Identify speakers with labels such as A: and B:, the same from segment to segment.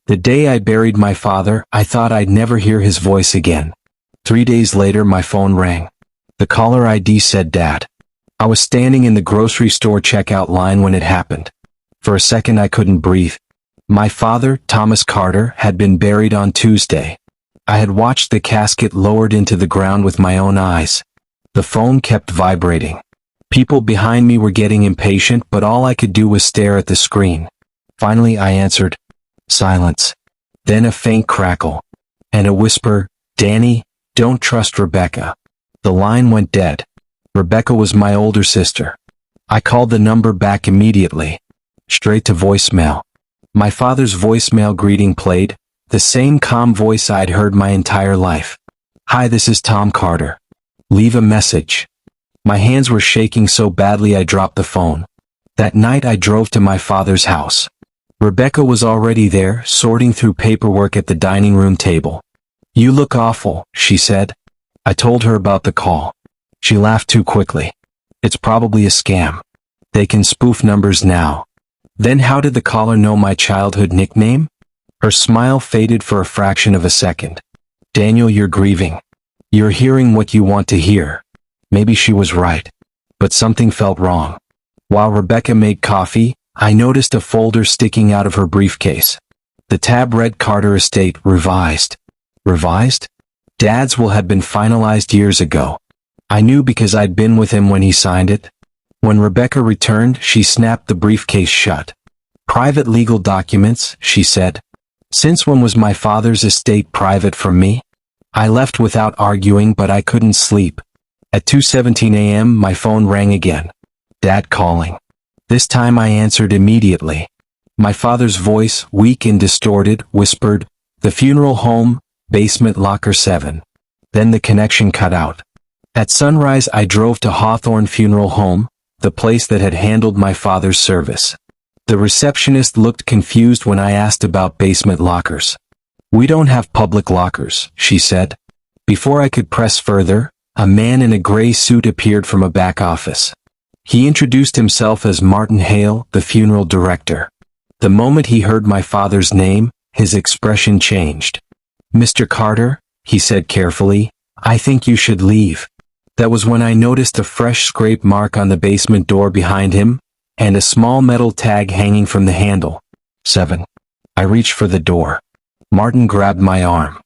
A: The day I buried my father, I thought I'd never hear his voice again. 3 days later, my phone rang. The caller ID said Dad. I was standing in the grocery store checkout line when it happened. For a second I couldn't breathe. My father, Thomas Carter, had been buried on Tuesday. I had watched the casket lowered into the ground with my own eyes. The phone kept vibrating. People behind me were getting impatient, but all I could do was stare at the screen. Finally I answered. Silence. Then a faint crackle. And a whisper, Danny, don't trust Rebecca. The line went dead. Rebecca was my older sister. I called the number back immediately. Straight to voicemail. My father's voicemail greeting played, the same calm voice I'd heard my entire life. Hi, this is Tom Carter. Leave a message. My hands were shaking so badly I dropped the phone. That night I drove to my father's house. Rebecca was already there, sorting through paperwork at the dining room table. You look awful, she said. I told her about the call. She laughed too quickly. It's probably a scam. They can spoof numbers now. Then how did the caller know my childhood nickname? Her smile faded for a fraction of a second. Daniel, you're grieving. You're hearing what you want to hear. Maybe she was right. But something felt wrong. While Rebecca made coffee, I noticed a folder sticking out of her briefcase. The tab read Carter Estate Revised. Revised? Dad's will had been finalized years ago. I knew because I'd been with him when he signed it. When Rebecca returned, she snapped the briefcase shut. Private legal documents, she said. Since when was my father's estate private from me? I left without arguing, but I couldn't sleep. At 2:17 a.m. my phone rang again. Dad calling. This time I answered immediately. My father's voice, weak and distorted, whispered, "The funeral home, basement locker 7. Then the connection cut out. At sunrise I drove to Hawthorne Funeral Home, the place that had handled my father's service. The receptionist looked confused when I asked about basement lockers. We don't have public lockers, she said. Before I could press further, a man in a gray suit appeared from a back office. He introduced himself as Martin Hale, the funeral director. The moment he heard my father's name, his expression changed. Mr. Carter, he said carefully, I think you should leave. That was when I noticed a fresh scrape mark on the basement door behind him, and a small metal tag hanging from the handle. 7. I reached for the door. Martin grabbed my arm.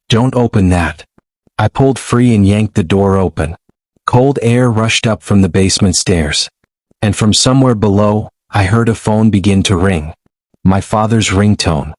A: Don't open that. I pulled free and yanked the door open. Cold air rushed up from the basement stairs. And from somewhere below, I heard a phone begin to ring. My father's ringtone.